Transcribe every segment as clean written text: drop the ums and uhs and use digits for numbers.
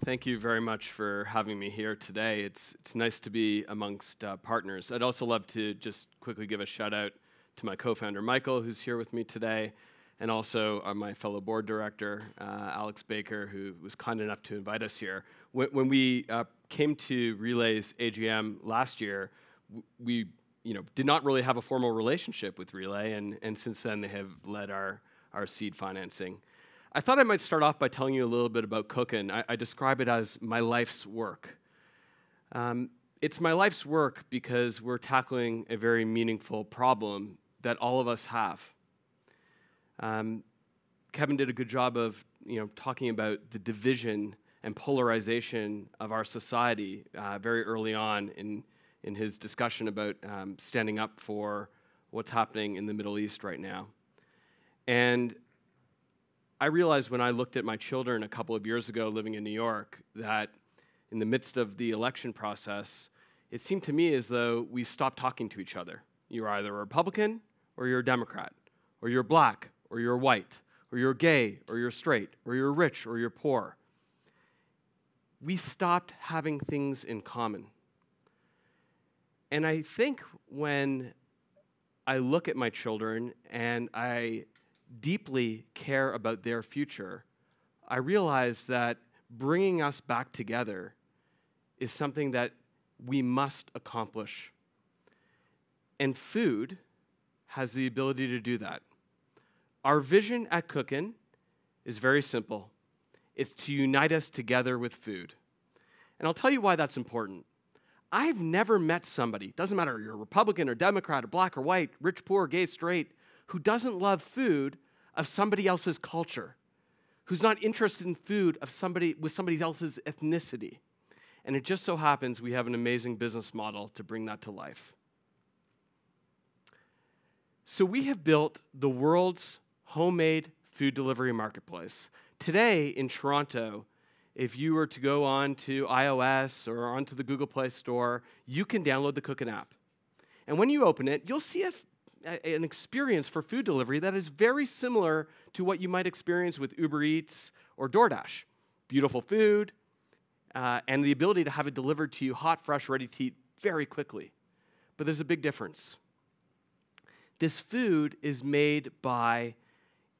Thank you very much for having me here today. It's nice to be amongst partners. I'd also love to just quickly give a shout out to my co-founder, Michael, who's here with me today, and also my fellow board director, Alex Baker, who was kind enough to invite us here. When we came to Relay's AGM last year, we did not really have a formal relationship with Relay, and since then they have led our seed financing. I thought I might start off by telling you a little bit about Cookin. I describe it as my life's work. It's my life's work because we're tackling a very meaningful problem that all of us have. Kevin did a good job of talking about the division and polarization of our society very early on in his discussion about standing up for what's happening in the Middle East right now. And I realized when I looked at my children a couple of years ago living in New York that in the midst of the election process, it seemed to me as though we stopped talking to each other. You're either a Republican or you're a Democrat, or you're black or you're white, or you're gay or you're straight, or you're rich or you're poor. We stopped having things in common. And I think when I look at my children and I deeply care about their future, I realize that bringing us back together is something that we must accomplish. And food has the ability to do that. Our vision at Cookin is very simple. It's to unite us together with food. And I'll tell you why that's important. I've never met somebody, doesn't matter if you're a Republican or Democrat or black or white, rich, poor, gay, straight, who doesn't love food of somebody else's culture, who's not interested in food of somebody with somebody else's ethnicity. And it just so happens we have an amazing business model to bring that to life. So we have built the world's homemade food delivery marketplace. Today in Toronto, if you were to go on to iOS or onto the Google Play Store, you can download the Cookin app. And when you open it, you'll see an experience for food delivery that is very similar to what you might experience with Uber Eats or DoorDash. Beautiful food, and the ability to have it delivered to you hot, fresh, ready to eat very quickly. But there's a big difference. This food is made by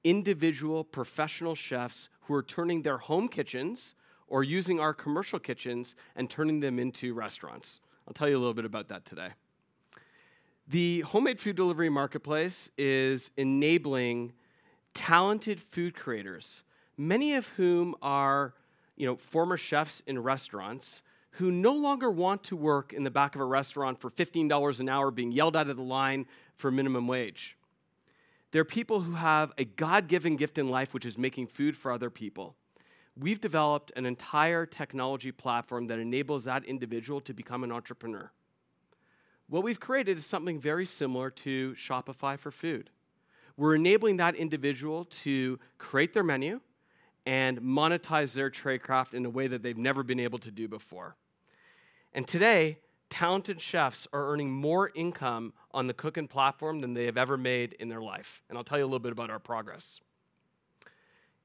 individual professional chefs who are turning their home kitchens or using our commercial kitchens and turning them into restaurants. I'll tell you a little bit about that today. The homemade food delivery marketplace is enabling talented food creators, many of whom are former chefs in restaurants who no longer want to work in the back of a restaurant for $15 an hour being yelled out of the line for minimum wage. They're people who have a God-given gift in life, which is making food for other people. We've developed an entire technology platform that enables that individual to become an entrepreneur. What we've created is something very similar to Shopify for food. We're enabling that individual to create their menu and monetize their trade craft in a way that they've never been able to do before. And today, talented chefs are earning more income on the Cookin platform than they have ever made in their life. And I'll tell you a little bit about our progress.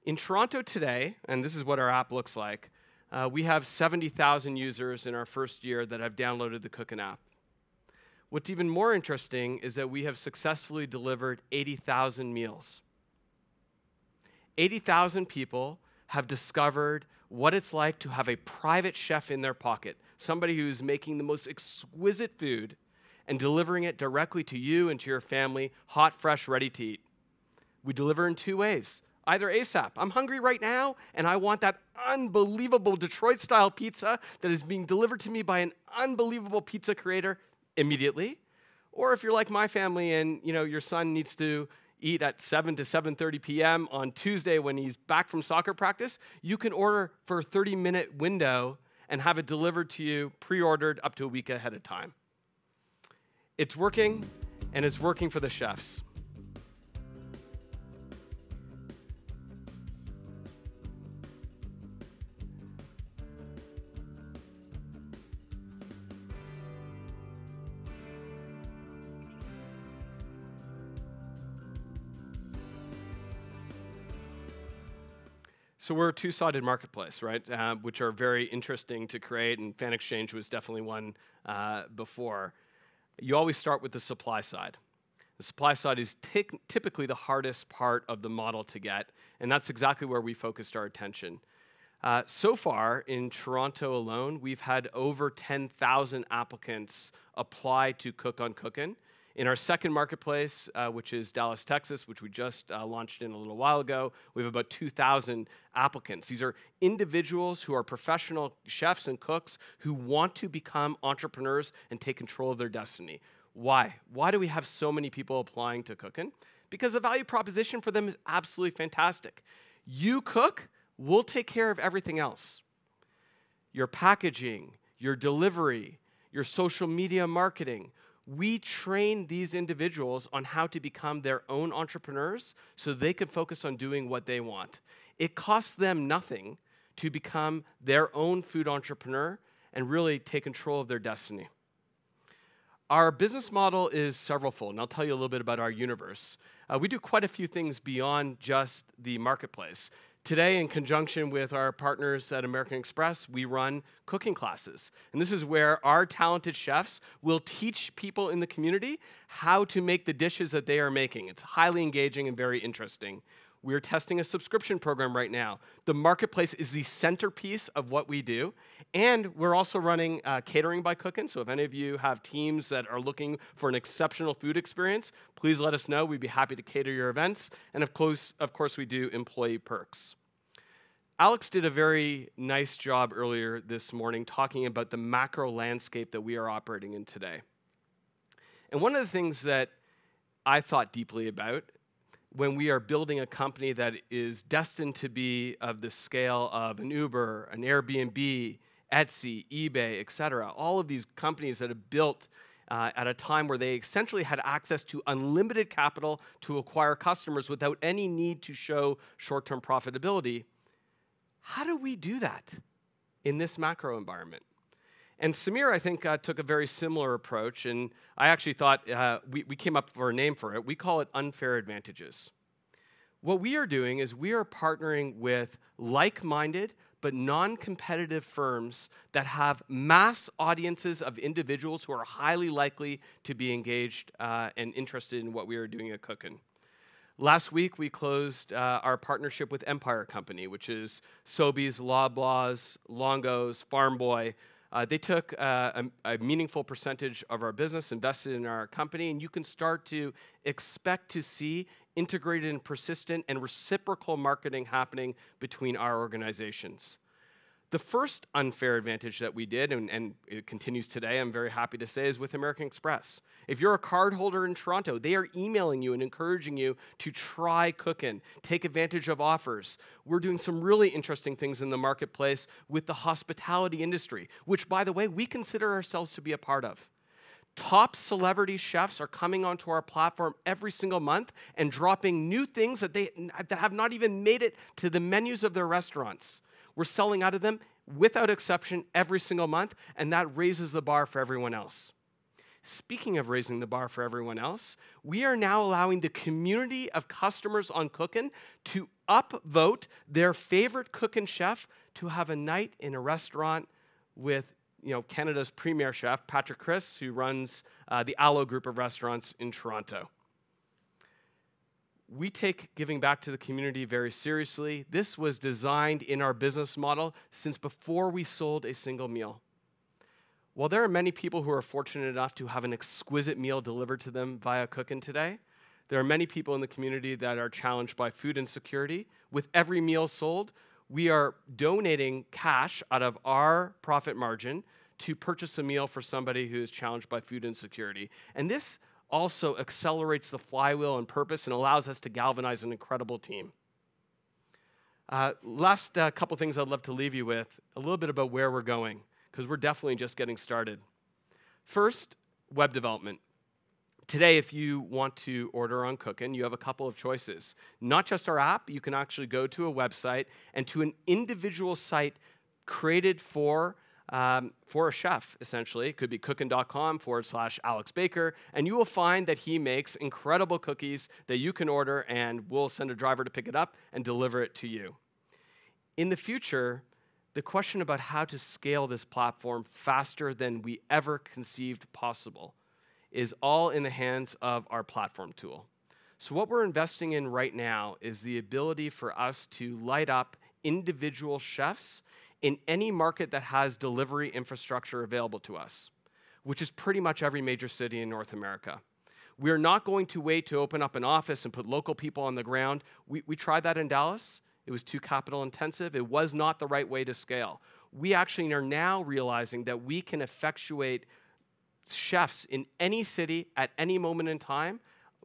In Toronto today, and this is what our app looks like, we have 70,000 users in our first year that have downloaded the Cookin app. What's even more interesting is that we have successfully delivered 80,000 meals. 80,000 people have discovered what it's like to have a private chef in their pocket, somebody who's making the most exquisite food and delivering it directly to you and to your family, hot, fresh, ready to eat. We deliver in two ways. Either ASAP, I'm hungry right now, and I want that unbelievable Detroit-style pizza that is being delivered to me by an unbelievable pizza creator immediately. Or if you're like my family and your son needs to eat at 7 to 7:30 p.m. on Tuesday when he's back from soccer practice, you can order for a 30-minute window and have it delivered to you, pre-ordered up to a week ahead of time. It's working, and it's working for the chefs. So we're a two-sided marketplace, right? Which are very interesting to create, and FanXchange was definitely one before. You always start with the supply side. The supply side is typically the hardest part of the model to get, and that's exactly where we focused our attention. So far, in Toronto alone, we've had over 10,000 applicants apply to Cook on Cookin. In our second marketplace, which is Dallas, Texas, which we just launched in a little while ago, we have about 2,000 applicants. These are individuals who are professional chefs and cooks who want to become entrepreneurs and take control of their destiny. Why? Why do we have so many people applying to Cookin? Because the value proposition for them is absolutely fantastic. You cook, we'll take care of everything else. Your packaging, your delivery, your social media marketing. We train these individuals on how to become their own entrepreneurs so they can focus on doing what they want. It costs them nothing to become their own food entrepreneur and really take control of their destiny. Our business model is severalfold, and I'll tell you a little bit about our universe. We do quite a few things beyond just the marketplace. Today, in conjunction with our partners at American Express, we run cooking classes. And this is where our talented chefs will teach people in the community how to make the dishes that they are making. It's highly engaging and very interesting. We're testing a subscription program right now. The marketplace is the centerpiece of what we do. And we're also running catering by Cookin. So if any of you have teams that are looking for an exceptional food experience, please let us know. We'd be happy to cater your events. And of course, we do employee perks. Alex did a very nice job earlier this morning talking about the macro landscape that we are operating in today. And one of the things that I thought deeply about when we are building a company that is destined to be of the scale of an Uber, an Airbnb, Etsy, eBay, et cetera, all of these companies that have built at a time where they essentially had access to unlimited capital to acquire customers without any need to show short-term profitability. How do we do that in this macro environment? And Samir, I think, took a very similar approach, and I actually thought we came up with a name for it. We call it unfair advantages. What we are doing is we are partnering with like-minded but non-competitive firms that have mass audiences of individuals who are highly likely to be engaged and interested in what we are doing at Cookin. Last week, we closed our partnership with Empire Company, which is Sobeys, Loblaws, Longo's, Farm Boy. They took a meaningful percentage of our business, invested in our company, and you can start to expect to see integrated and persistent and reciprocal marketing happening between our organizations. The first unfair advantage that we did, and it continues today, I'm very happy to say, is with American Express. If you're a card holder in Toronto, they are emailing you and encouraging you to try Cookin, take advantage of offers. We're doing some really interesting things in the marketplace with the hospitality industry, which, by the way, we consider ourselves to be a part of. Top celebrity chefs are coming onto our platform every single month and dropping new things that have not even made it to the menus of their restaurants. We're selling out of them without exception every single month, and that raises the bar for everyone else. Speaking of raising the bar for everyone else, we are now allowing the community of customers on Cookin to upvote their favorite Cookin chef to have a night in a restaurant with Canada's premier chef, Patrick Chris, who runs the Aloe group of restaurants in Toronto. We take giving back to the community very seriously. This was designed in our business model since before we sold a single meal. While there are many people who are fortunate enough to have an exquisite meal delivered to them via Cookin today, there are many people in the community that are challenged by food insecurity. With every meal sold, we are donating cash out of our profit margin to purchase a meal for somebody who is challenged by food insecurity. And this also accelerates the flywheel and purpose and allows us to galvanize an incredible team. Last couple things I'd love to leave you with, a little bit about where we're going, because we're definitely just getting started. First, web development. Today, if you want to order on Cookin, you have a couple of choices. Not just our app, you can actually go to a website and to an individual site created for a chef, essentially. It could be cookin.com/Alex Baker, and you will find that he makes incredible cookies that you can order, and we'll send a driver to pick it up and deliver it to you. In the future, the question about how to scale this platform faster than we ever conceived possible is all in the hands of our platform tool. So what we're investing in right now is the ability for us to light up individual chefs in any market that has delivery infrastructure available to us, which is pretty much every major city in North America. We're not going to wait to open up an office and put local people on the ground. We tried that in Dallas. It was too capital intensive. It was not the right way to scale. We actually are now realizing that we can effectuate chefs in any city at any moment in time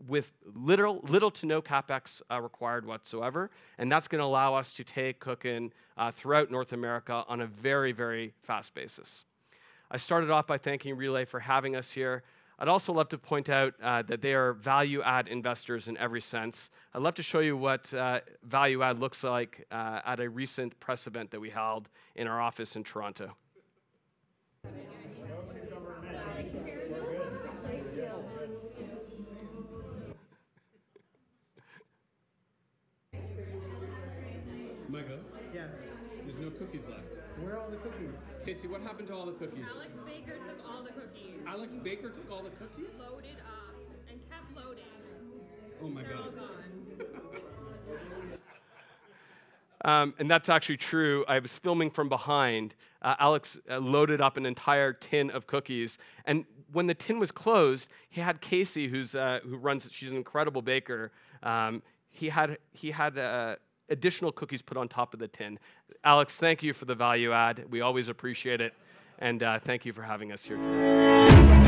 with little to no CapEx required whatsoever. And that's going to allow us to take Cookin throughout North America on a very, very fast basis. I started off by thanking Relay for having us here. I'd also love to point out that they are value-add investors in every sense. I'd love to show you what value-add looks like at a recent press event that we held in our office in Toronto. Am I good? Yes. There's no cookies left. Where are all the cookies? Casey, what happened to all the cookies? Alex Baker took all the cookies. Alex Baker took all the cookies? Loaded up and kept loading. Oh my They're all God. gone. And that's actually true. I was filming from behind. Alex loaded up an entire tin of cookies. And when the tin was closed, he had Casey, who runs, she's an incredible baker. He had additional cookies put on top of the tin. Alex, thank you for the value add. We always appreciate it. And thank you for having us here today.